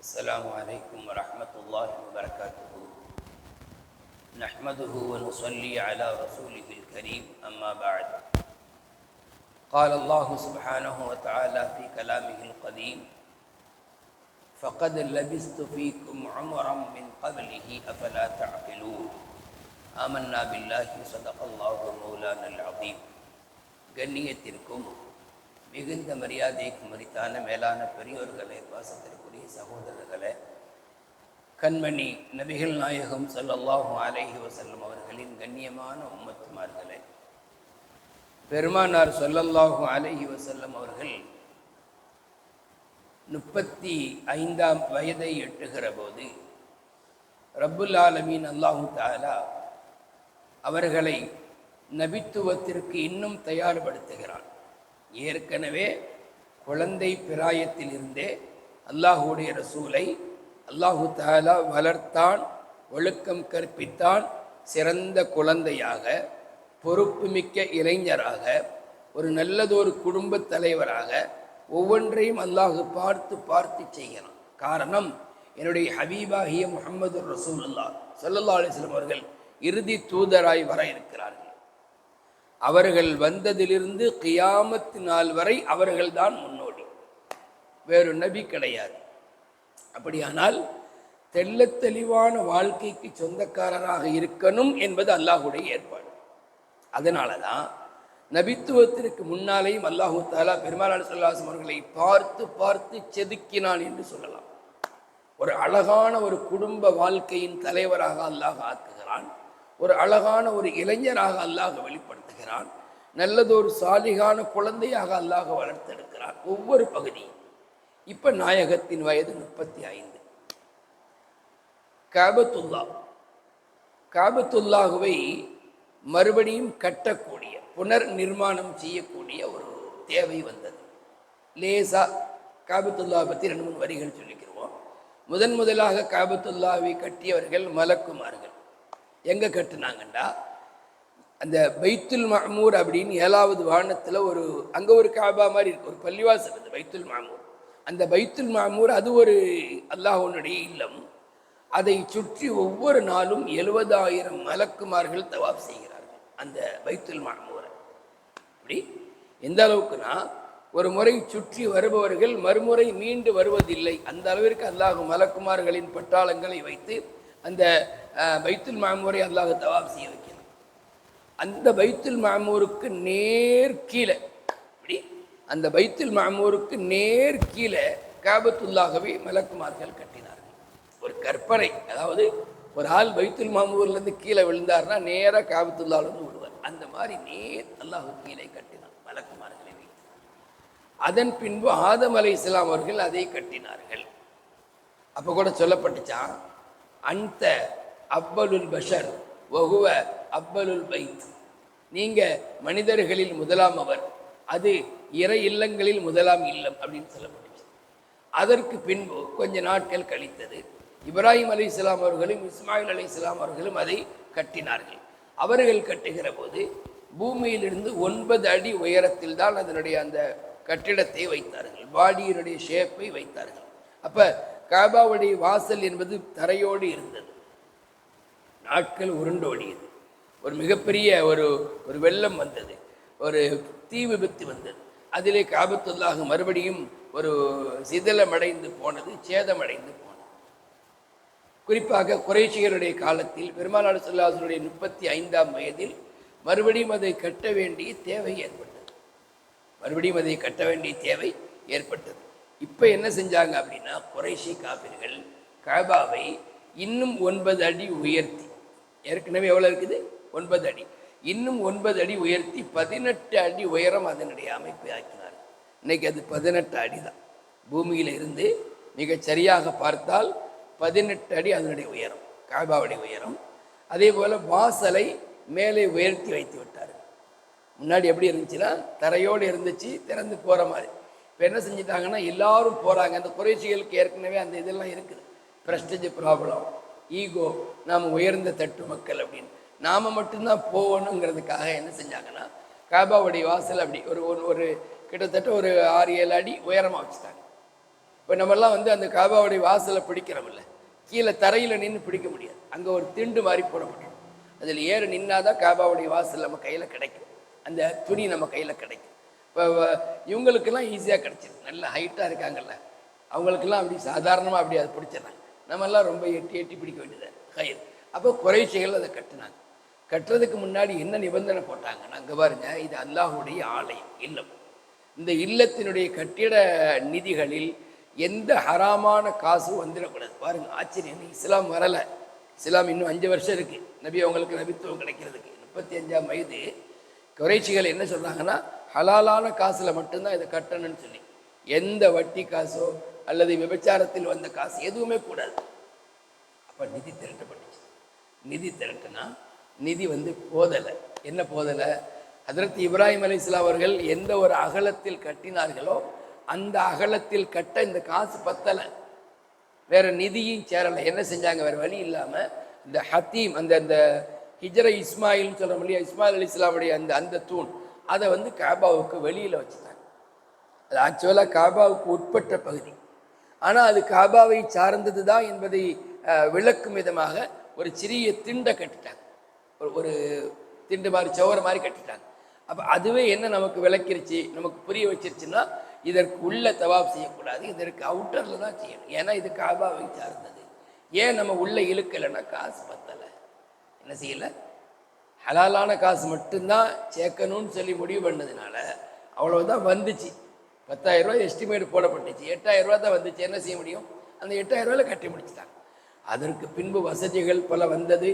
السلام عليكم ورحمة الله وبركاته. نحمده ونصلي على رسوله الكريم، أما بعد. قال الله سبحانه وتعالى في كلامه القديم: فقد لبثت فيكم عمرا من قبله أفلا تعقلون. آمنا بالله صدق الله مولانا العظيم. கண்ணியத்திற்கும் மிகுந்த மரியாதைக்கு மரித்தான மேலான பெரியோர்களே, பாசத்திற்குரிய சகோதரர்களே, கண்மணி நபிகள் நாயகம் ஸல்லல்லாஹு அலைஹி வஸல்லம் அவர்களின் கண்ணியமான உம்மத்துமார்களே, பெருமானார் ஸல்லல்லாஹு அலைஹி வஸல்லம் அவர்கள் 35ஆம் வயதை எட்டுகிற போது ரப்புல் ஆலமீன் அல்லாஹு தஆலா அவர்களை நபித்துவத்திற்கு இன்னும் தயார்படுத்துகிறான். ஏற்கனவே குழந்தை பிராயத்திலிருந்தே அல்லாஹுடைய ரசூலை அல்லாஹு தஆலா வளர்த்தான், ஒழுக்கம் கற்பித்தான். சிறந்த குழந்தையாக, பொறுப்புமிக்க இளைஞராக, ஒரு நல்லதொரு குடும்ப தலைவராக ஒவ்வொன்றையும் அல்லாஹு பார்த்து பார்த்து செய்கிறான். காரணம், என்னுடைய ஹபீபாகிய முஹம்மது ரசூலுல்லாஹ் ஸல்லல்லாஹு அலைஹி வஸல்லம் அவர்கள் இறுதி தூதராய் வர இருக்கிறார்கள். அவர்கள் வந்ததிலிருந்து கியாமத் நாள் வரை அவர்கள்தான் முன்னோடி, வேறு நபி கிடையாது. அப்படியானால் தெள்ளத் தெளிவான வாழ்க்கைக்கு சொந்தக்காரராக இருக்கணும் என்பது அல்லாஹுடைய ஏற்பாடு. அதனால தான் நபித்துவத்திற்கு முன்னாலேயும் அல்லாஹு தஆலா பெருமானார் ஸல்லல்லாஹு அலைஹி வஸல்லம் அவர்களை பார்த்து பார்த்து செதுக்கினான் என்று சொல்லலாம். ஒரு அழகான ஒரு குடும்ப வாழ்க்கையின் தலைவராக அல்லாஹ் ஆக்குகிறான். ஒரு அழகான ஒரு இளைஞராக அல்லாஹ் வெளிப்படுத்துகிறான். நல்லதொரு சாலிகான குழந்தையாக அல்லாஹ் வளர்த்தெடுக்கிறான் ஒவ்வொரு பகுதியும். இப்ப நாயகத்தின் வயது 35. காபத்துல்லாஹுவை மறுபடியும் கட்டக்கூடிய, புனர் நிர்மாணம் செய்யக்கூடிய ஒரு தேவை வந்தது. லேசா காபத்துல்லாஹ் பற்றி 2-3 வரிகள் சொல்லிக்கிறோம். முதலாக காபத்துல்லாஹை கட்டியவர்கள் மலக்குமார்கள். எங்கே கட்டுனாங்கண்டா, அந்த பைத்துல் மஅமூர் அப்படின்னு 7வது வானத்தில் அங்கே ஒரு காபா மாதிரி இருக்கு, ஒரு பள்ளிவாசல் இருக்குது பைத்துல் மஅமூர். அந்த பைத்துல் மஅமூர் அது ஒரு அல்லாஹ்வுடைய இல்லம். அதை சுற்றி ஒவ்வொரு நாளும் 70,000 மலக்குமார்கள் தவாப் செய்கிறார்கள் அந்த பைத்துல் மஅமூரை. அப்படி எந்த அளவுக்குனா, ஒரு முறை சுற்றி வருபவர்கள் மறுமுறை மீண்டு வருவதில்லை. அந்த அளவிற்கு அல்லாஹ் மலக்குமார்களின் பட்டாளங்களை வைத்து அந்த பைத்துல் மஅமூரை அல்லாஹ் தவாப் செய்ய வைக்கிறான். அந்த பைத்துல் மஅமூருக்கு நேர் கீழே, இப்படி அந்த பைத்துல் மஅமூருக்கு நேர் கீழே காபத்துல்லாஹவை மலக்குமார்கள் கட்டினார்கள். ஒரு கற்பனை, அதாவது ஒரு ஆள் பைத்துல் மஅமூர்லேருந்து கீழே விழுந்தார்னா நேராக காபத்துல்லாஹ்லேருந்து விடுவார். அந்த மாதிரி நேர் அல்லாஹ் கீழே கட்டினார் மலக்குமார்களை வைத்து. அதன் பின்பு ஆதம் அலைஹிஸ்ஸலாம் அவர்கள் அதை கட்டினார்கள். அப்போ கூட சொல்லப்பட்டுச்சான், அந்த அவ்வலுல் பஷர் வஹுவ அவ்வலுல் பைத். நீங்கள் மனிதர்களில் முதலாம் அவர், அது இறை இல்லங்களில் முதலாம் இல்லம் அப்படின்னு சொல்லப்பட்டுச்சு. அதற்கு பின்பு கொஞ்ச நாட்கள் கழித்தது, இப்ராஹிம் அலைஹிஸ்ஸலாம் அவர்களும் இஸ்மாயில் அலைஹிஸ்ஸலாம் அவர்களும் அதை கட்டினார்கள். அவர்கள் கட்டுகிற போது பூமியிலிருந்து 9 அடி உயரத்தில் தான் அதனுடைய அந்த கட்டிடத்தை வைத்தார்கள், பாடியினுடைய ஷேப்பை வைத்தார்கள். அப்போ காபாவுடைய வாசல் என்பது தரையோடு இருந்தது. நாட்கள் உருண்டோடியது. ஒரு மிகப்பெரிய ஒரு வெள்ளம் வந்தது, ஒரு தீ விபத்து வந்தது. அதிலே காபத்துல்லாஹ் மறுபடியும் ஒரு சிதிலமடைந்து போனது, சேதமடைந்து போனது. குறிப்பாக குறைஷியருடைய காலத்தில் பெருமானார் ஸல்லல்லாஹு அலைஹி வஸல்லம் 35ஆம் வயதில் மறுபடியும் அதை கட்ட வேண்டிய தேவை ஏற்பட்டது. இப்போ என்ன செஞ்சாங்க அப்படின்னா, குறைஷி காபிர்கள் காபாவை இன்னும் 9 அடி உயர்த்தி, ஏற்கனவே எவ்வளோ இருக்குது 9 அடி, இன்னும் 9 அடி உயர்த்தி 18 அடி உயரம் அதனுடைய அமைப்பை ஆக்கினார். இன்னைக்கு அது 18 அடி தான். பூமியில் இருந்து மிகச் சரியாக பார்த்தால் 18 அடி அதனுடைய உயரம், காபாவுடைய உயரம். அதே போல் வாசலை மேலே உயர்த்தி வைத்து விட்டார். முன்னாடி எப்படி இருந்துச்சுன்னா தரையோடு இருந்துச்சு, திறந்து போகிற மாதிரி. இப்போ என்ன செஞ்சிட்டாங்கன்னா, எல்லாரும் போகிறாங்க. அந்த குறைஷிகளுக்கு ஏற்கனவே அந்த இதெல்லாம் இருக்குது, ப்ரெஸ்டேஜ் ப்ராப்ளம், ஈகோ, நாம் உயர்ந்த தட்டு மக்கள் அப்படின்னு நாம் மட்டும்தான் போகணுங்கிறதுக்காக என்ன செஞ்சாங்கன்னா, காபாவுடைய வாசல் அப்படி ஒரு கிட்டத்தட்ட ஒரு 6-7 அடி உயரமாக வச்சுட்டாங்க. இப்போ நம்மெல்லாம் வந்து அந்த காபாவுடைய வாசலை பிடிக்கிறோம்ல, கீழே தரையில் நின்று பிடிக்க முடியாது. அங்கே ஒரு திண்டு மாதிரி போடப்படும். அதில் ஏற நின்னாதான் காபாவுடைய வாசல் நம்ம கையில் கிடைக்கும், அந்த துணி நம்ம கையில் கிடைக்கும். இப்போ இவங்களுக்கெல்லாம் ஈஸியாக கிடைச்சிருக்கு, நல்ல ஹைட்டாக இருக்காங்கல்ல, அவங்களுக்கெல்லாம் அப்படி சாதாரணமாக அப்படி அதை பிடிச்சிடறாங்க. நம்மெல்லாம் ரொம்ப எட்டி எட்டி பிடிக்க வேண்டியது கயிறு. அப்போ குறைஷிகள் அதை கட்டினாங்க. கட்டுறதுக்கு முன்னாடி என்ன நிபந்தனை போட்டாங்கன்னா, அங்கே பாருங்க, இது அல்லாஹுடைய ஆலயம், இல்லம். இந்த இல்லத்தினுடைய கட்டிட நிதிகளில் எந்த ஹராமான காசும் வந்துடக்கூடாது. பாருங்க, ஆச்சரியம், இஸ்லாம் வரலை, இஸ்லாம் இன்னும் 5 வருஷம் இருக்கு நபி அவங்களுக்கு நபித்துவம் கிடைக்கிறதுக்கு. 35ஆம் வயது குறைச்சிகள் என்ன சொல்றாங்கன்னா, ஹலாலான காசுல மட்டும்தான் இதை கட்டணும்னு சொல்லி, எந்த வட்டி காசோ அல்லது விபச்சாரத்தில் வந்த காசு எதுவுமே கூடாது. அப்ப நிதி திரட்டப்பட்டுச்சு. நிதி திரட்டுனா நிதி வந்து போதலை. என்ன போதலை? ஹஜ்ரத் இப்ராஹிம் அலைஹிஸ்ஸலாம் அவர்கள் எந்த ஒரு அகலத்தில் கட்டினார்களோ அந்த அகலத்தில் கட்ட இந்த காசு பத்தலை, வேற நிதியும் சேரலை. என்ன செஞ்சாங்க? வேற வழி இல்லாம இந்த ஹத்தீம், அந்த ஹிஜ்ர இஸ்மாயில் சொல்ற இல்லையா, இஸ்மாயில் அலைஹிஸ்ஸலாமுடைய அந்த தூண், அதை வந்து காபாவுக்கு வெளியில வச்சுட்டாங்க. அது ஆக்சுவலா காபாவுக்கு உட்பட்ட பகுதி, ஆனா அது காபாவை சார்ந்தது தான் என்பதை விளக்கும் விதமாக ஒரு சிறிய திண்டை கட்டிட்டாங்க, ஒரு திண்டு மாதிரி சவர மாதிரி கட்டிட்டாங்க. அப்ப அதுவே என்ன நமக்கு விளக்கிருச்சு, நமக்கு புரிய வச்சிருச்சுன்னா, இதற்கு உள்ள தவாப் செய்யக்கூடாது, இதற்கு அவுட்டர்ல தான் செய்யணும். ஏன்னா இது காபாவை சார்ந்தது. ஏன் நம்ம உள்ள இழுக்கலைன்னா காசு பத்தலை, என்ன செய்யல, ஹலாலான காசு மட்டும்தான் சேர்க்கணும்னு சொல்லி முடிவு பண்ணதுனால அவ்வளவுதான் வந்துச்சு. 10,000 ரூபாய் எஸ்டிமேட் போடப்பட்டுச்சு, 8,000 ரூபா தான் வந்துச்சு. என்ன செய்ய முடியும்? அந்த 8,000 ரூபாயில கட்டி முடிச்சுட்டாங்க. அதற்கு பின்பு வசதிகள் பல வந்தது,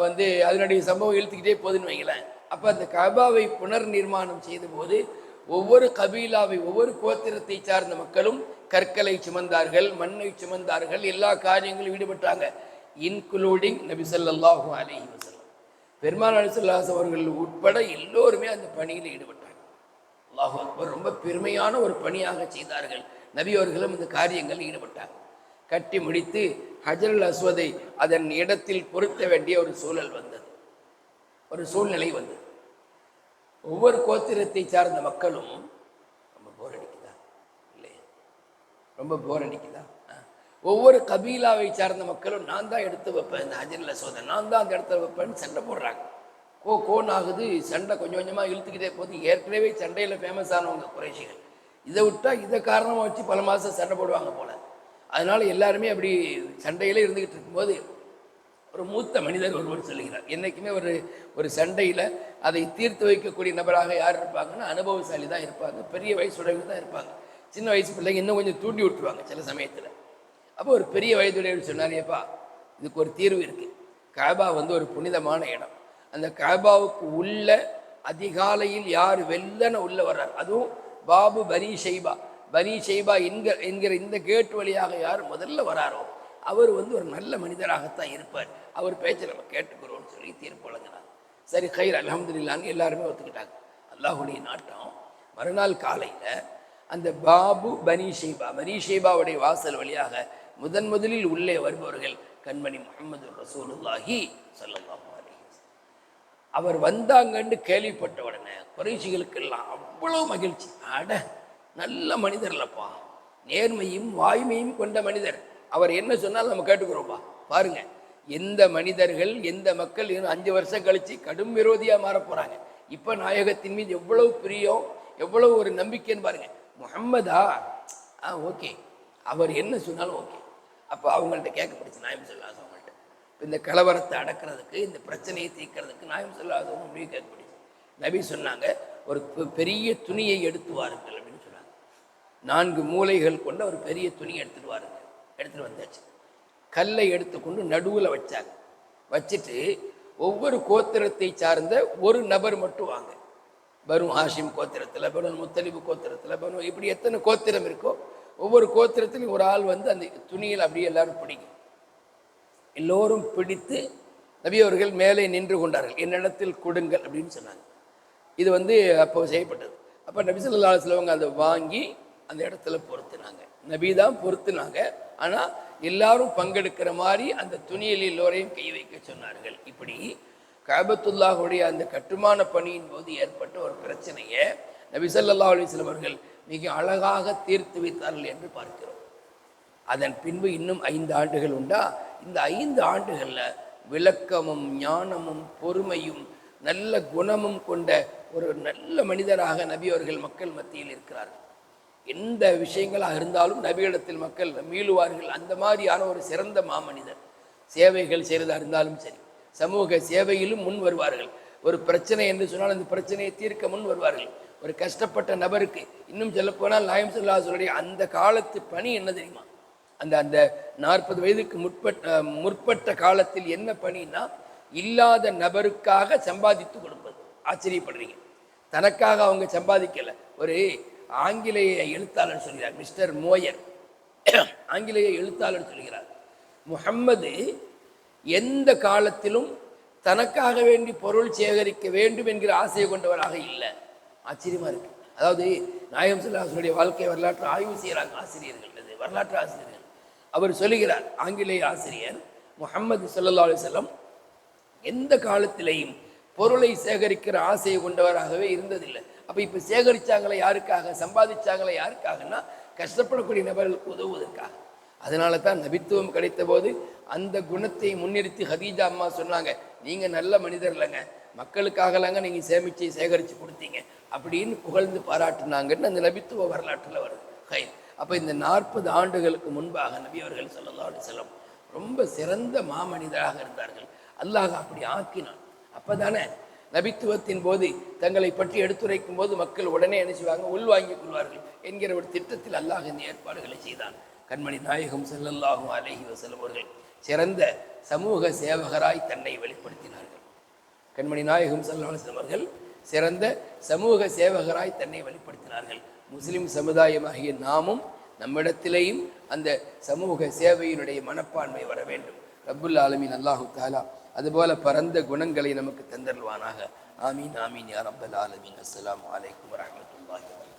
வந்து அதனுடைய சம்பவம் இழுத்துக்கிட்டே போகுதுன்னு வைங்களேன். அப்போ அந்த கபாவை புனர் நிர்மாணம் செய்த போது ஒவ்வொரு கபீலாவை, ஒவ்வொரு கோத்திரத்தை சார்ந்த மக்களும் கற்களை சுமந்தார்கள், மண்ணை சுமந்தார்கள், எல்லா காரியங்களும் ஈடுபட்டாங்க, இன்க்ளூடிங் நபி ஸல்லல்லாஹு அலைஹி வஸல்லம். பெருமானார் ஸல்லல்லாஹு அலைஹி அவர்கள் உட்பட எல்லோருமே அந்த பணியில் ஈடுபட்டாங்க. அல்லாஹு அக்பர், ரொம்ப பெருமையான ஒரு பணியாக செய்தார்கள். நபி அவர்களும் இந்த காரியங்கள் ஈடுபட்டாங்க. கட்டி முடித்து ஹஜ்ருல் அஸ்வதை அதன் இடத்தில் பொருத்த வேண்டிய ஒரு சூழல் வந்தது, ஒரு சூழ்நிலை வந்தது. ஒவ்வொரு கோத்திரத்தை சார்ந்த மக்களும் ரொம்ப போர் அடிக்குதா இல்லையா, ரொம்ப போர் அடிக்குதா, ஒவ்வொரு கபீலாவை சார்ந்த மக்களும் நான் தான் எடுத்து வைப்பேன் இந்த ஹஜ்ருல் அஸ்வதை, நான் தான் அந்த இடத்துல வைப்பேன்னு சண்டை போடுறாங்க. கோன் ஆகுது, சண்டை கொஞ்சம் கொஞ்சமாக இழுத்துக்கிட்டே போகுது. ஏற்கனவே சண்டையில் ஃபேமஸ் ஆனவங்க குறைஷிகள், இதை விட்டா இதை காரணமாக வச்சு பல மாதம் சண்டை போடுவாங்க போல. அதனால எல்லாருமே அப்படி சண்டையில இருந்துகிட்டு இருக்கும்போது ஒரு மூத்த மனிதர் ஒருவர் சொல்லுகிறார், என்னைக்குமே ஒரு சண்டையில் அதை தீர்த்து வைக்கக்கூடிய நபராக யார் இருப்பாங்கன்னா அனுபவசாலி தான் இருப்பாங்க, பெரிய வயசுடையவங்க தான் இருப்பாங்க. சின்ன வயசு பிள்ளைங்க இன்னும் கொஞ்சம் தூண்டி விட்டுருவாங்க சில சமயத்தில். அப்போ ஒரு பெரிய வயதுடையவர் சொன்னார், ஏப்பா இதுக்கு ஒரு தீர்வு இருக்கு. காபா வந்து ஒரு புனிதமான இடம், அந்த காபாவுக்கு உள்ள அதிகாலையில் யார் வெள்ளன உள்ள வர்றார், அதுவும் பாபு பனி ஷைபா என்கிற இந்த கேட் வழியாக யார் முதல்ல வராரோ அவர் வந்து ஒரு நல்ல மனிதராகத்தான் இருப்பார், அவர் பேச்சை நம்ம கேட்டுக்கிறோம்னு சொல்லி தீர்ப்பு வழங்கினார். சரி, கைர் அல்ஹம்துலில்லாஹ்னு எல்லாருமே ஒத்துக்கிட்டாங்க. அல்லாஹுடைய நாட்டம். மறுநாள் காலையில் அந்த பாபு பனி ஷைபாவுடைய வாசல் வழியாக முதலில் உள்ளே வருபவர்கள் கண்மணி முஹம்மது ரசூலுல்லாஹி ஸல்லல்லாஹு அலைஹி வஸல்லம். அவர் வந்தாங்கன்னு கேள்விப்பட்ட உடனே குறைஷிகளுக்கெல்லாம் அவ்வளவு மகிழ்ச்சி. அட, நல்ல மனிதர் இல்லப்பா, நேர்மையும் வாய்மையும் கொண்ட மனிதர், அவர் என்ன சொன்னாலும் நம்ம கேட்டுக்கிறோம்ப்பா. பாருங்க, எந்த மனிதர்கள் எந்த மக்கள் 5 வருஷம் கழிச்சு கடும் விரோதியா மாற போறாங்க. இப்ப நாயகத்தின் மீது எவ்வளவு பிரியம், எவ்வளவு ஒரு நம்பிக்கைன்னு பாருங்க. முஹம்மதா, ஓகே, அவர் என்ன சொன்னாலும் ஓகே. அப்போ அவங்கள்ட்ட கேட்கப்படுச்சு நாயம் ஸல்லல்லாஹு அலைஹி அவங்கள்ட்ட, இந்த கலவரத்தை அடக்கிறதுக்கு, இந்த பிரச்சனையை தீர்க்கிறதுக்கு நாயம் ஸல்லல்லாஹு அலைஹி முடிவு கேட்கப்படுச்சு. நபி சொன்னாங்க, ஒரு பெரிய துணியை எடுத்து வாருங்கள் அப்படின்னு சொன்னாங்க. 4 மூலைகள் கொண்ட ஒரு பெரிய துணியை எடுத்துட்டு வாருங்க. எடுத்துட்டு வந்தாச்சு. கல்லை எடுத்துக்கொண்டு நடுவில் வச்சாங்க. வச்சுட்டு ஒவ்வொரு கோத்திரத்தை சார்ந்த ஒரு நபர் மட்டும் வாங்க. பனு ஹாஷிம் கோத்திரத்தில், பனு முத்தலிபு கோத்திரத்தில், இப்படி எத்தனை கோத்திரம் இருக்கோ ஒவ்வொரு கோத்திரத்திலையும் ஒரு ஆள் வந்து அந்த துணியில் அப்படியே எல்லாரும் பிடிக்கும். எல்லோரும் பிடித்து நபி அவர்கள் மேலே நின்று கொண்டார்கள். என்னிடத்தில் கொடுங்கள் அப்படின்னு சொன்னாங்க. இது வந்து அப்போ செய்யப்பட்டது. அப்போ நபி ஸல்லல்லாஹு அலைஹி வஸல்லம் அதை வாங்கி அந்த இடத்துல பொருத்தினாங்க. நபி தான் பொருத்தினாங்க, ஆனால் எல்லாரும் பங்கெடுக்கிற மாதிரி அந்த துணியில் எல்லோரையும் கை வைக்க சொன்னார்கள். இப்படி கஅபத்துல்லாஹுடைய அந்த கட்டுமான பணியின் போது ஏற்பட்ட ஒரு பிரச்சனையை நபி ஸல்லல்லாஹு அலைஹி வஸல்லம் அவர்கள் மிக அழகாக தீர்த்து வைத்தார்கள் என்று பார்க்கிறோம். அதன் பின்பு இன்னும் 5 ஆண்டுகள் உண்டா. இந்த 5 ஆண்டுகளில் விளக்கமும் ஞானமும் பொறுமையும் நல்ல குணமும் கொண்ட ஒரு நல்ல மனிதராக நபி அவர்கள் மக்கள் மத்தியில் இருக்கிறார்கள். எந்த விஷயங்களாக இருந்தாலும் நபியிடத்தில் மக்கள் மீளுவார்கள். அந்த மாதிரியான ஒரு சிறந்த மாமனிதர். சேவைகள் செய்கிறதா இருந்தாலும் சரி, சமூக சேவையிலும் முன் வருவார்கள். ஒரு பிரச்சனை என்று சொன்னால் அந்த பிரச்சனையை தீர்க்க முன் வருவார்கள். ஒரு கஷ்டப்பட்ட நபருக்கு, இன்னும் சொல்லப்போனால் நாயம் ஸல்லல்லாஹு அந்த காலத்து பணி என்ன தெரியுமா? அந்த அந்த 40 வயதுக்கு முற்பட்ட காலத்தில் என்ன பணின்னா, இல்லாத நபருக்காக சம்பாதித்து கொடுப்பது. ஆச்சரியப்படுறீங்க, தனக்காக அவங்க சம்பாதிக்கலை. ஒரு ஆங்கிலேய எழுத்தாளர் சொல்கிறார், மிஸ்டர் மோயர் ஆங்கிலேய எழுத்தாளர் சொல்கிறார், முஹம்மது எந்த காலத்திலும் தனக்காக வேண்டி பொருள் சேகரிக்க வேண்டும் என்கிற ஆசையை கொண்டவராக இல்லை. ஆச்சரியமா இருக்கு. அதாவது நாயகம் ஸல்லல்லாஹு அலைஹி வாழ்க்கை வரலாற்று ஆய்வு செய்கிறாங்க ஆசிரியர்கள், அது வரலாற்று ஆசிரியர்கள். அவர் சொல்லுகிறார், ஆங்கிலேய ஆசிரியர், முஹம்மது ஸல்லல்லாஹு அலைஹி வஸல்லம் எந்த காலத்திலேயும் பொருளை சேகரிக்கிற ஆசையை கொண்டவராகவே இருந்ததில்லை. அப்போ இப்போ சேகரித்தாங்களே யாருக்காக, சம்பாதிச்சாங்களே யாருக்காகனா கஷ்டப்படக்கூடிய நபர்களுக்கு உதவுவதற்காக. அதனால தான் நபித்துவம் கிடைத்த போது அந்த குணத்தை முன்னிறுத்தி ஹதீஜா அம்மா சொன்னாங்க, நீங்கள் நல்ல மனிதர் இல்லைங்க, மக்களுக்காகலாங்க நீங்கள் சேகரித்து கொடுத்தீங்க அப்படின்னு புகழ்ந்து பாராட்டினாங்கன்னு அந்த நபித்துவ வரலாற்றில் வருது. அப்போ இந்த 40 ஆண்டுகளுக்கு முன்பாக நபி அவர்கள் ஸல்லல்லாஹு அலைஹி வஸல்லம் ரொம்ப சிறந்த மாமனிதராக இருந்தார்கள். அல்லாஹ் அப்படி ஆக்கினான். அப்போ தானே நபித்துவத்தின் போது தங்களை பற்றி எடுத்துரைக்கும் போது மக்கள் உடனே என்ன செய்வாங்க, உள்வாங்கிக் கொள்வார்கள் என்கிற ஒரு திட்டத்தில் அல்லாஹ் இந்த ஏற்பாடுகளை செய்தான். கண்மணி நாயகம் ஸல்லல்லாஹு அலைஹி வஸல்லம் அவர்கள் சிறந்த சமூக சேவகராய் தன்னை வெளிப்படுத்தினார்கள். கண்மணி நாயகம் ஸல்லல்லாஹு அலைஹி வஸல்லம் அவர்கள் சிறந்த சமூக சேவகராய் தன்னை வெளிப்படுத்தினார்கள். முஸ்லிம் சமுதாயமாகிய நாமும் நம்மிடத்திலேயும் அந்த சமூக சேவையினுடைய மனப்பான்மை வர வேண்டும். ரப்புல் ஆலமீன் அல்லாஹு தஆலா அதுபோல பரந்த குணங்களை நமக்கு தந்தருள்வானாக. ஆமீன் ஆமீன் யா ரப்பல் ஆலமீன். அஸ்ஸலாமு அலைக்கும் வரஹ்மத்துல்லாஹி வபரகாத்துஹு.